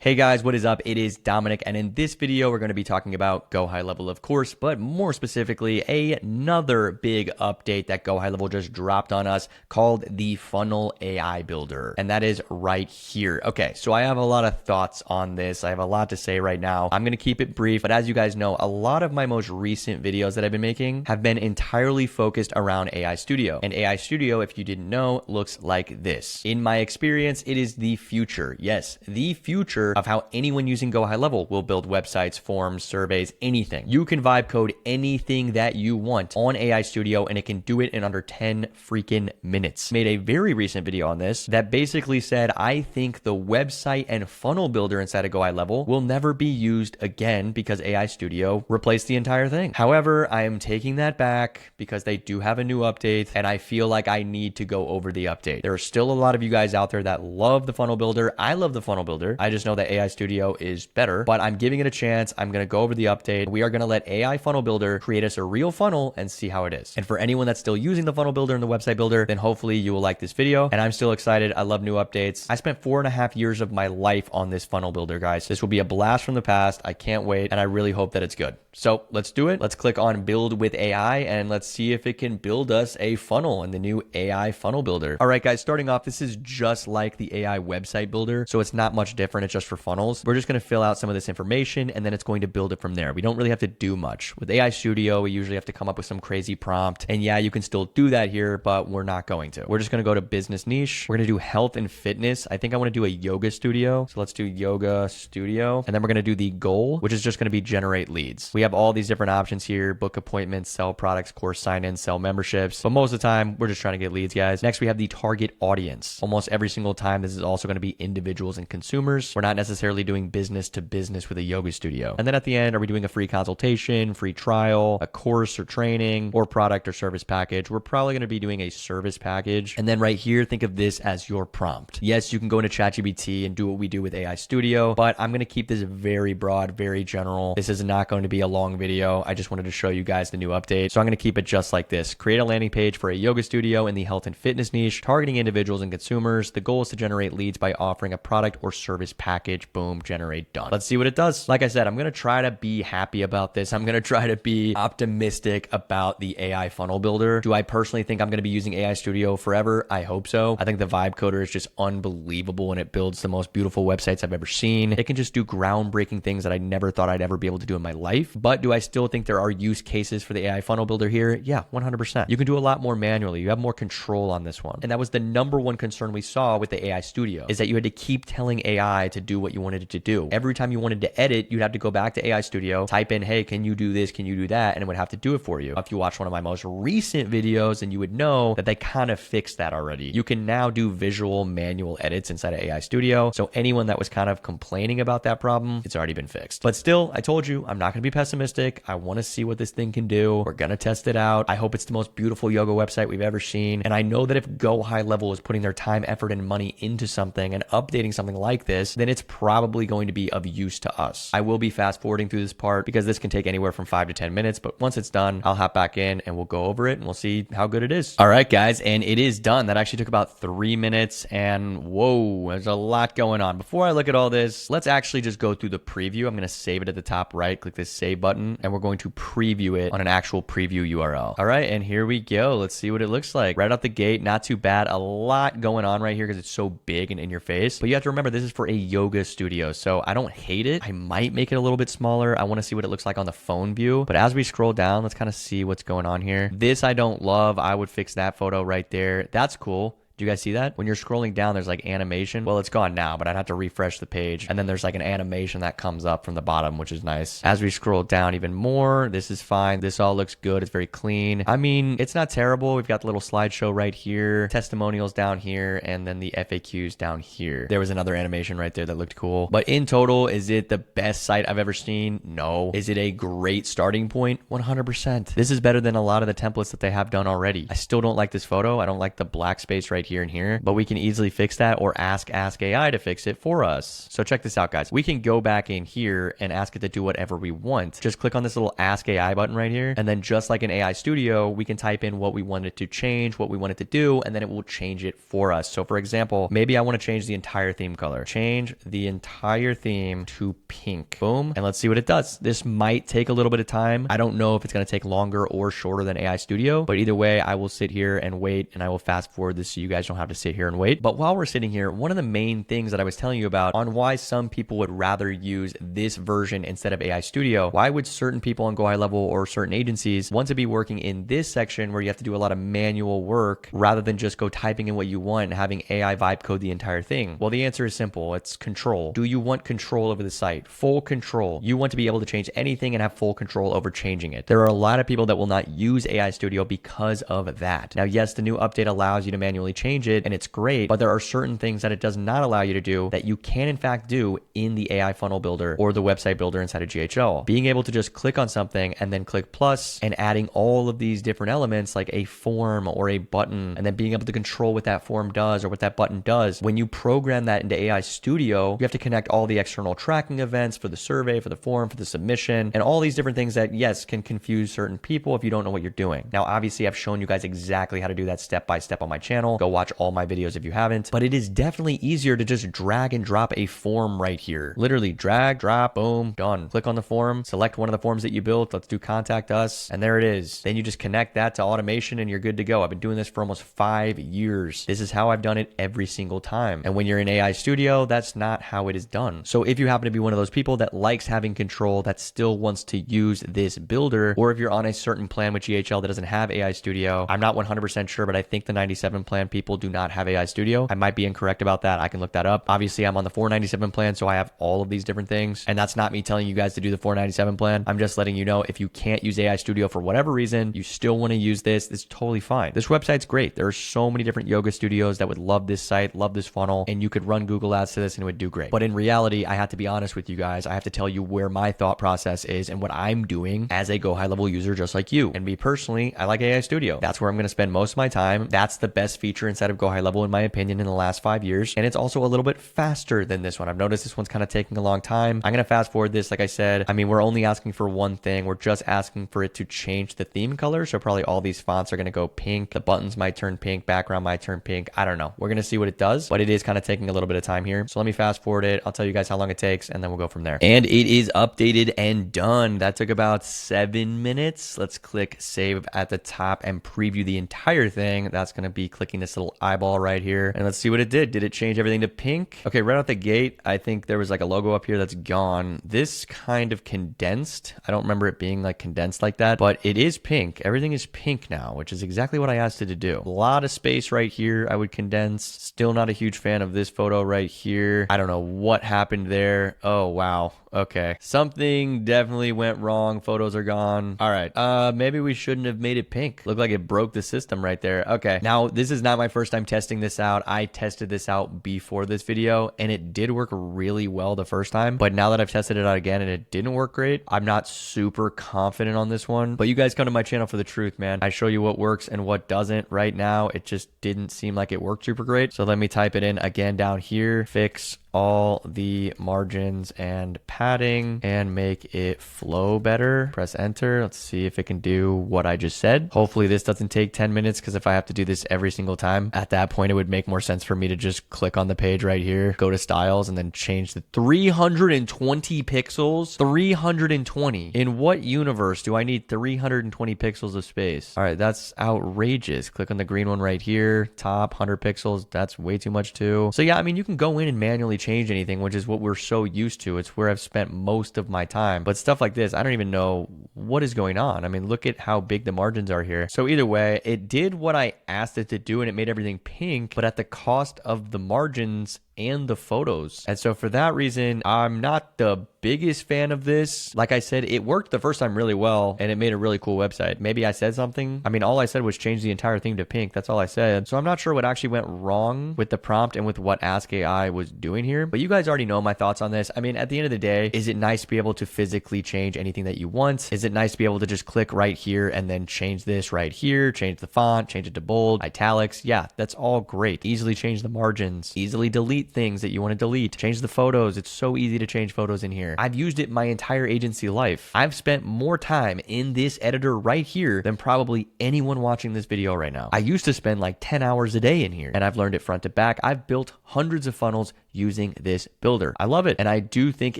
Hey guys, what is up? It is Dominic, and in this video, we're going to be talking about GoHighLevel, of course, but more specifically, another big update that GoHighLevel just dropped on us called the Funnel AI Builder, and that is right here. Okay, so I have a lot of thoughts on this. I have a lot to say right now. I'm going to keep it brief, but as you guys know, a lot of my most recent videos that I've been making have been entirely focused around AI Studio, and AI Studio, if you didn't know, looks like this. In my experience, it is the future. Yes, the future of how anyone using GoHighLevel will build websites, forms, surveys, anything. You can vibe code anything that you want on AI Studio, and it can do it in under 10 freaking minutes. Made a very recent video on this that basically said, I think the website and funnel builder inside of GoHighLevel will never be used again because AI Studio replaced the entire thing. However, I am taking that back because they do have a new update, and I feel like I need to go over the update. There are still a lot of you guys out there that love the funnel builder. I love the funnel builder. I just know that AI Studio is better, but I'm giving it a chance. I'm going to go over the update. We are going to let AI funnel builder create us a real funnel and see how it is. And for anyone that's still using the funnel builder and the website builder, then hopefully you will like this video. And I'm still excited. I love new updates. I spent 4.5 years of my life on this funnel builder, guys. This will be a blast from the past. I can't wait. And I really hope that it's good. So let's do it. Let's click on build with AI and let's see if it can build us a funnel in the new AI funnel builder. All right, guys, starting off, this is just like the AI website builder. So it's not much different. It's just for funnels. We're just going to fill out some of this information and then it's going to build it from there. We don't really have to do much. With AI Studio, we usually have to come up with some crazy prompt. And yeah, you can still do that here, but we're not going to. We're just going to go to business niche. We're going to do health and fitness. I think I want to do a yoga studio. So let's do yoga studio. And then we're going to do the goal, which is just going to be generate leads. We have all these different options here: book appointments, sell products, course sign-ins, sell memberships. But most of the time, we're just trying to get leads, guys. Next, we have the target audience. Almost every single time, this is also going to be individuals and consumers. We're not necessarily doing business to business with a yoga studio. And then at the end, are we doing a free consultation, free trial, a course or training, or product or service package? We're probably going to be doing a service package. And then right here, think of this as your prompt. Yes, you can go into ChatGPT and do what we do with AI Studio, but I'm going to keep this very broad, very general. This is not going to be a long video. I just wanted to show you guys the new update. So I'm going to keep it just like this. Create a landing page for a yoga studio in the health and fitness niche, targeting individuals and consumers. The goal is to generate leads by offering a product or service package. Boom, generate, done. Let's see what it does. Like I said, I'm going to try to be happy about this. I'm going to try to be optimistic about the AI funnel builder. Do I personally think I'm going to be using AI Studio forever? I hope so. I think the vibe coder is just unbelievable and it builds the most beautiful websites I've ever seen. It can just do groundbreaking things that I never thought I'd ever be able to do in my life. But do I still think there are use cases for the AI funnel builder here? Yeah, 100%. You can do a lot more manually. You have more control on this one. And that was the number one concern we saw with the AI Studio, is that you had to keep telling AI to do what you wanted it to do. Every time you wanted to edit, you'd have to go back to AI Studio, type in, hey, can you do this? Can you do that? And it would have to do it for you. If you watch one of my most recent videos, then you would know that they kind of fixed that already. You can now do visual manual edits inside of AI Studio. So anyone that was kind of complaining about that problem, it's already been fixed. But still, I told you, I'm not going to be pessimistic. I want to see what this thing can do. We're going to test it out. I hope it's the most beautiful yoga website we've ever seen. And I know that if GoHighLevel is putting their time, effort, and money into something and updating something like this, then it's probably going to be of use to us. I will be fast forwarding through this part because this can take anywhere from 5 to 10 minutes. But once it's done, I'll hop back in and we'll go over it and we'll see how good it is. All right, guys. And it is done. That actually took about 3 minutes. And whoa, there's a lot going on. Before I look at all this, let's actually just go through the preview. I'm going to save it at the top right. Click this save button and we're going to preview it on an actual preview URL. All right. And here we go. Let's see what it looks like. Right out the gate, not too bad. A lot going on right here because it's so big and in your face. But you have to remember, this is for a yoga studio. So I don't hate it. I might make it a little bit smaller. I want to see what it looks like on the phone view. But as we scroll down, let's kind of see what's going on here. This I don't love. I would fix that photo right there. That's cool. Do you guys see that? When you're scrolling down, there's like animation. Well, it's gone now, but I'd have to refresh the page. And then there's like an animation that comes up from the bottom, which is nice. As we scroll down even more, this is fine. This all looks good. It's very clean. I mean, it's not terrible. We've got the little slideshow right here, testimonials down here, and then the FAQs down here. There was another animation right there that looked cool. But in total, is it the best site I've ever seen? No. Is it a great starting point? 100%. This is better than a lot of the templates that they have done already. I still don't like this photo. I don't like the black space right right here and here, but we can easily fix that or ask AI to fix it for us. So check this out, guys. We can go back in here and ask it to do whatever we want. Just click on this little Ask AI button right here. And then just like in AI Studio, we can type in what we want it to change, what we want it to do, and then it will change it for us. So for example, maybe I want to change the entire theme color. Change the entire theme to pink. Boom. And let's see what it does. This might take a little bit of time. I don't know if it's going to take longer or shorter than AI Studio, but either way, I will sit here and wait, and I will fast forward this so you guys don't have to sit here and wait. But while we're sitting here, one of the main things that I was telling you about on why some people would rather use this version instead of AI Studio, why would certain people on GoHighLevel or certain agencies want to be working in this section where you have to do a lot of manual work rather than just go typing in what you want and having AI vibe code the entire thing? Well, the answer is simple. It's control. Do you want control over the site? Full control. You want to be able to change anything and have full control over changing it. There are a lot of people that will not use AI Studio because of that. Now, yes, the new update allows you to manually change it and it's great, but there are certain things that it does not allow you to do that you can in fact do in the AI funnel builder or the website builder inside of GHL. Being able to just click on something and then click plus and adding all of these different elements like a form or a button, and then being able to control what that form does or what that button does. When you program that into AI Studio, you have to connect all the external tracking events for the survey, for the form, for the submission, and all these different things that, yes, can confuse certain people if you don't know what you're doing. Now, obviously, I've shown you guys exactly how to do that step by step on my channel. Go watch all my videos if you haven't, but it is definitely easier to just drag and drop a form right here. Literally drag, drop, boom, done. Click on the form, select one of the forms that you built. Let's do contact us. And there it is. Then you just connect that to automation and you're good to go. I've been doing this for almost 5 years. This is how I've done it every single time. And when you're in AI Studio, that's not how it is done. So if you happen to be one of those people that likes having control, that still wants to use this builder, or if you're on a certain plan with GHL that doesn't have AI Studio, I'm not 100% sure, but I think the 97 plan people do not have AI Studio. I might be incorrect about that. I can look that up. Obviously, I'm on the 497 plan, so I have all of these different things. And that's not me telling you guys to do the 497 plan. I'm just letting you know if you can't use AI Studio for whatever reason, you still want to use this, it's totally fine. This website's great. There are so many different yoga studios that would love this site, love this funnel, and you could run Google Ads to this and it would do great. But in reality, I have to be honest with you guys. I have to tell you where my thought process is and what I'm doing as a GoHighLevel user just like you. And me personally, I like AI Studio. That's where I'm going to spend most of my time. That's the best feature inside of GoHighLevel in my opinion in the last 5 years. And it's also a little bit faster than this one. I've noticed this one's kind of taking a long time. I'm going to fast forward this. Like I said, I mean, we're only asking for one thing. We're just asking for it to change the theme color. So probably all these fonts are going to go pink. The buttons might turn pink. Background might turn pink. I don't know. We're going to see what it does, but it is kind of taking a little bit of time here. So let me fast forward it. I'll tell you guys how long it takes and then we'll go from there. And it is updated and done. That took about 7 minutes. Let's click save at the top and preview the entire thing. That's going to be clicking this little eyeball right here. And let's see what it did. Did it change everything to pink? Okay, right out the gate, I think there was like a logo up here that's gone. This kind of condensed. I don't remember it being like condensed like that, but it is pink. Everything is pink now, which is exactly what I asked it to do. A lot of space right here. I would condense. Still not a huge fan of this photo right here. I don't know what happened there. Oh, wow. Okay. Something definitely went wrong. Photos are gone. All right. Maybe we shouldn't have made it pink. Looked like it broke the system right there. Okay. Now, this is not my first time testing this out. I tested this out before this video and it did work really well the first time. But now that I've tested it out again and it didn't work great, I'm not super confident on this one. But you guys come to my channel for the truth, man. I show you what works and what doesn't. Right now, it just didn't seem like it worked super great. So let me type it in again down here. Fix all the margins and padding and make it flow better. Press enter. Let's see if it can do what I just said. Hopefully this doesn't take 10 minutes because if I have to do this every single time, at that point it would make more sense for me to just click on the page right here, go to styles and then change the 320 pixels. 320. In what universe do I need 320 pixels of space? All right, that's outrageous. Click on the green one right here, top 100 pixels. That's way too much too. So yeah, I mean, you can go in and manually change anything, which is what we're so used to. It's where I've spent most of my time. But stuff like this, I don't even know what is going on. I mean, look at how big the margins are here. So either way, it did what I asked it to do and it made everything pink, but at the cost of the margins and the photos. And so for that reason, I'm not the biggest fan of this. Like I said, it worked the first time really well and it made a really cool website. Maybe I said something. I mean, all I said was change the entire theme to pink. That's all I said. So I'm not sure what actually went wrong with the prompt and with what Ask AI was doing here, but you guys already know my thoughts on this. I mean, at the end of the day, is it nice to be able to physically change anything that you want? Is it nice to be able to just click right here and then change this right here, change the font, change it to bold, italics? Yeah, that's all great. Easily change the margins, easily delete things that you want to delete, change the photos. It's so easy to change photos in here. I've used it my entire agency life. I've spent more time in this editor right here than probably anyone watching this video right now. I used to spend like 10 hours a day in here and I've learned it front to back. I've built hundreds of funnels using this builder. I love it. And I do think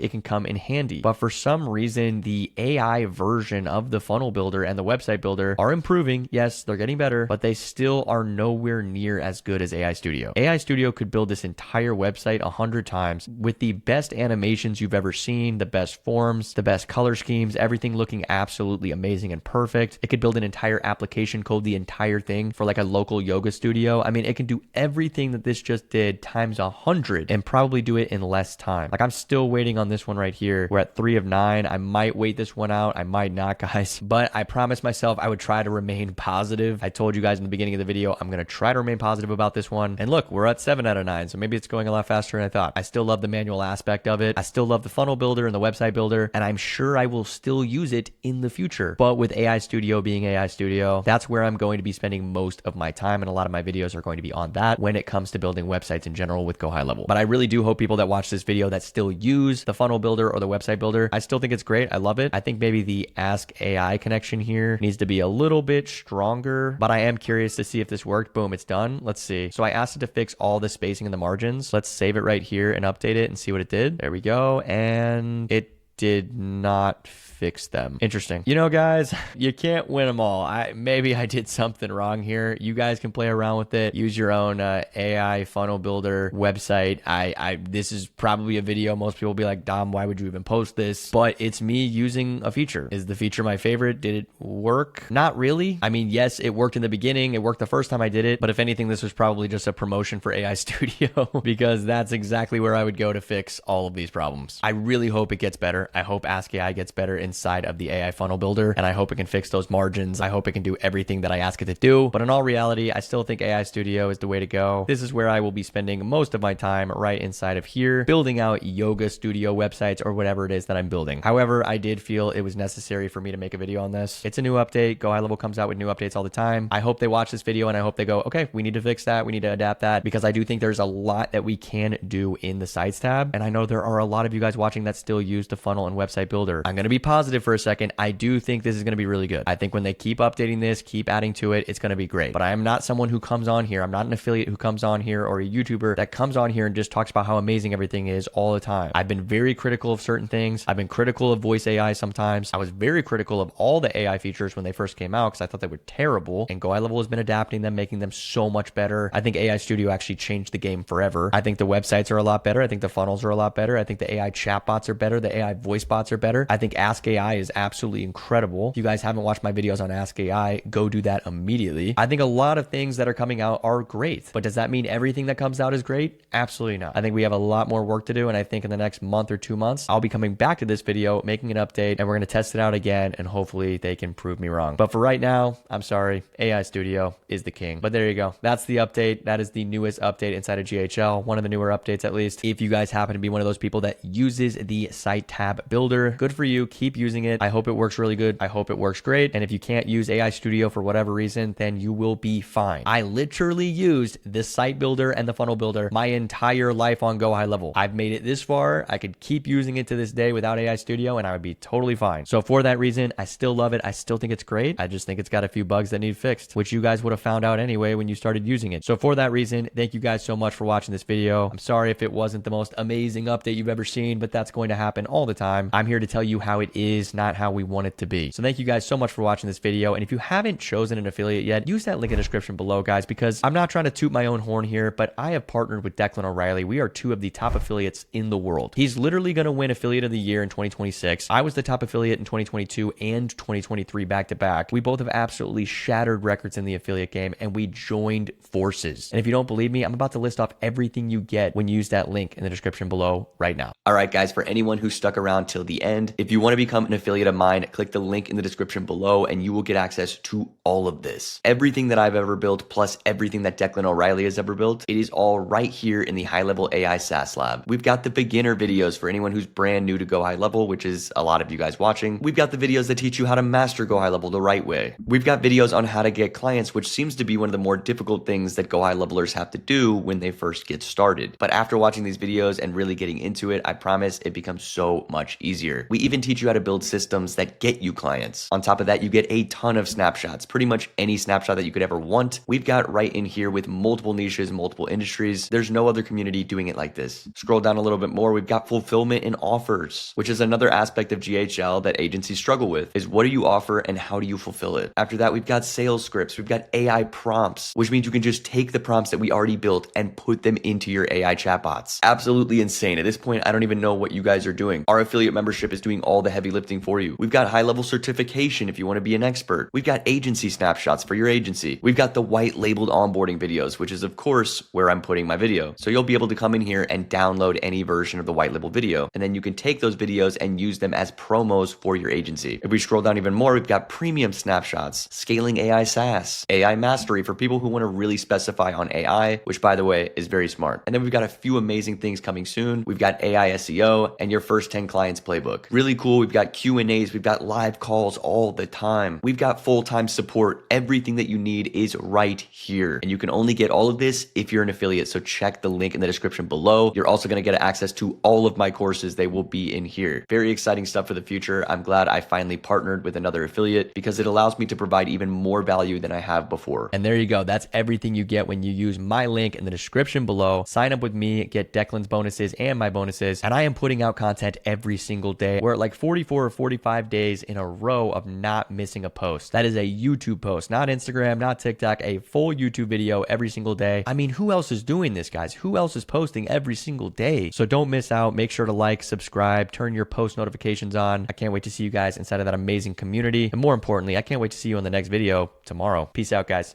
it can come in handy, but for some reason, the AI version of the funnel builder and the website builder are improving. Yes, they're getting better, but they still are nowhere near as good as AI Studio. AI Studio could build this entire website 100 times with the best animations you've ever seen, the best forms, the best color schemes, everything looking absolutely amazing and perfect. It could build an entire application code, the entire thing for like a local yoga studio. I mean, it can do everything that this just did times 100 and probably do it in less time. Like I'm still waiting on this one right here. We're at 3 of 9. I might wait this one out. I might not, guys, but I promised myself I would try to remain positive. I told you guys in the beginning of the video, I'm going to try to remain positive about this one. And look, we're at 7 out of 9. So maybe it's going a lot faster than I thought. I still love the manual aspect of it. I still love the funnel builder and the website builder. And I'm sure I will still use it in the future. But with AI Studio being AI Studio, that's where I'm going to be spending most of my time. And a lot of my videos are going to be on that when it comes to building websites in general with GoHighLevel. But I really do hope people that watch this video that still use the funnel builder or the website builder, I still think it's great. I love it. I think maybe the Ask AI connection here needs to be a little bit stronger, but I am curious to see if this worked. Boom, it's done. Let's see. So I asked it to fix all the spacing and the margins. Let's save it right here and update it and see what it did. There we go. And it did not fix them. Interesting. You know, guys, you can't win them all. Maybe I did something wrong here. You guys can play around with it. Use your own AI funnel builder website. This is probably a video most people will be like, Dom, why would you even post this? But it's me using a feature. Is the feature my favorite? Did it work? Not really. I mean, yes, it worked in the beginning. It worked the first time I did it. But if anything, this was probably just a promotion for AI Studio because that's exactly where I would go to fix all of these problems. I really hope it gets better. I hope Ask AI gets better inside of the AI funnel builder, and I hope it can fix those margins. I hope it can do everything that I ask it to do. But in all reality, I still think AI Studio is the way to go. This is where I will be spending most of my time, right inside of here, building out yoga studio websites or whatever it is that I'm building. However, I did feel it was necessary for me to make a video on this. It's a new update. GoHighLevel comes out with new updates all the time. I hope they watch this video and I hope they go, okay, we need to fix that. We need to adapt that, because I do think there's a lot that we can do in the sites tab. And I know there are a lot of you guys watching that still use the funnel and website builder. I'm going to be positive for a second. I do think this is going to be really good. I think when they keep updating this, keep adding to it, it's going to be great. But I am not someone who comes on here. I'm not an affiliate who comes on here or a YouTuber that comes on here and just talks about how amazing everything is all the time. I've been very critical of certain things. I've been critical of voice AI sometimes. I was very critical of all the AI features when they first came out because I thought they were terrible. And GoHighLevel has been adapting them, making them so much better. I think AI Studio actually changed the game forever. I think the websites are a lot better. I think the funnels are a lot better. I think the AI chatbots are better. The AI voice bots are better. I think Ask AI is absolutely incredible. If you guys haven't watched my videos on Ask AI, go do that immediately. I think a lot of things that are coming out are great, but does that mean everything that comes out is great? Absolutely not. I think we have a lot more work to do, and I think in the next month or 2 months, I'll be coming back to this video, making an update, and we're going to test it out again, and hopefully they can prove me wrong. But for right now, I'm sorry, AI Studio is the king. But there you go. That's the update. That is the newest update inside of GHL, one of the newer updates at least. If you guys happen to be one of those people that uses the site tab builder, good for you. Keep using it. I hope it works really good. I hope it works great. And if you can't use AI Studio for whatever reason, then you will be fine. I literally used the site builder and the funnel builder my entire life on GoHighLevel. I've made it this far. I could keep using it to this day without AI Studio and I would be totally fine. So for that reason, I still love it. I still think it's great. I just think it's got a few bugs that need fixed, which you guys would have found out anyway when you started using it. So for that reason, thank you guys so much for watching this video. I'm sorry if it wasn't the most amazing update you've ever seen, but that's going to happen all the time. time. I'm here to tell you how it is, not how we want it to be. So thank you guys so much for watching this video. And if you haven't chosen an affiliate yet, use that link in the description below, guys, because I'm not trying to toot my own horn here, but I have partnered with Declan O'Reilly. We are two of the top affiliates in the world. He's literally going to win Affiliate of the Year in 2026. I was the top affiliate in 2022 and 2023 back to back. We both have absolutely shattered records in the affiliate game, and we joined forces. And if you don't believe me, I'm about to list off everything you get when you use that link in the description below right now. All right, guys, for anyone who stuck around till the end, if you want to become an affiliate of mine, click the link in the description below and you will get access to all of this. Everything that I've ever built, plus everything that Declan O'Reilly has ever built, it is all right here in the High Level AI SaaS Lab. We've got the beginner videos for anyone who's brand new to Go High Level, which is a lot of you guys watching. We've got the videos that teach you how to master Go High Level the right way. We've got videos on how to get clients, which seems to be one of the more difficult things that Go High Levelers have to do when they first get started. But after watching these videos and really getting into it, I promise it becomes so much easier. We even teach you how to build systems that get you clients. On top of that, you get a ton of snapshots, pretty much any snapshot that you could ever want. We've got right in here with multiple niches, multiple industries. There's no other community doing it like this. Scroll down a little bit more. We've got fulfillment and offers, which is another aspect of GHL that agencies struggle with, is what do you offer and how do you fulfill it? After that, we've got sales scripts. We've got AI prompts, which means you can just take the prompts that we already built and put them into your AI chatbots. Absolutely insane. At this point, I don't even know what you guys are doing. Our affiliate membership is doing all the heavy lifting for you. We've got high level certification if you want to be an expert. We've got agency snapshots for your agency. We've got the white labeled onboarding videos, which is of course where I'm putting my video. So you'll be able to come in here and download any version of the white label video. And then you can take those videos and use them as promos for your agency. If we scroll down even more, we've got premium snapshots, scaling AI SaaS, AI mastery for people who want to really specify on AI, which by the way is very smart. And then we've got a few amazing things coming soon. We've got AI SEO and your first 10 clients playbook. Really cool. We've got Q&As. We've got live calls all the time. We've got full-time support. Everything that you need is right here. And you can only get all of this if you're an affiliate. So check the link in the description below. You're also going to get access to all of my courses. They will be in here. Very exciting stuff for the future. I'm glad I finally partnered with another affiliate because it allows me to provide even more value than I have before. And there you go. That's everything you get when you use my link in the description below. Sign up with me, get Declan's bonuses and my bonuses. And I am putting out content every single day. We're at like 44 or 45 days in a row of not missing a post. That is a YouTube post, not Instagram, not TikTok, a full YouTube video every single day. I mean, who else is doing this, guys? Who else is posting every single day? So don't miss out. Make sure to like, subscribe, turn your post notifications on. I can't wait to see you guys inside of that amazing community. And more importantly, I can't wait to see you in the next video tomorrow. Peace out, guys.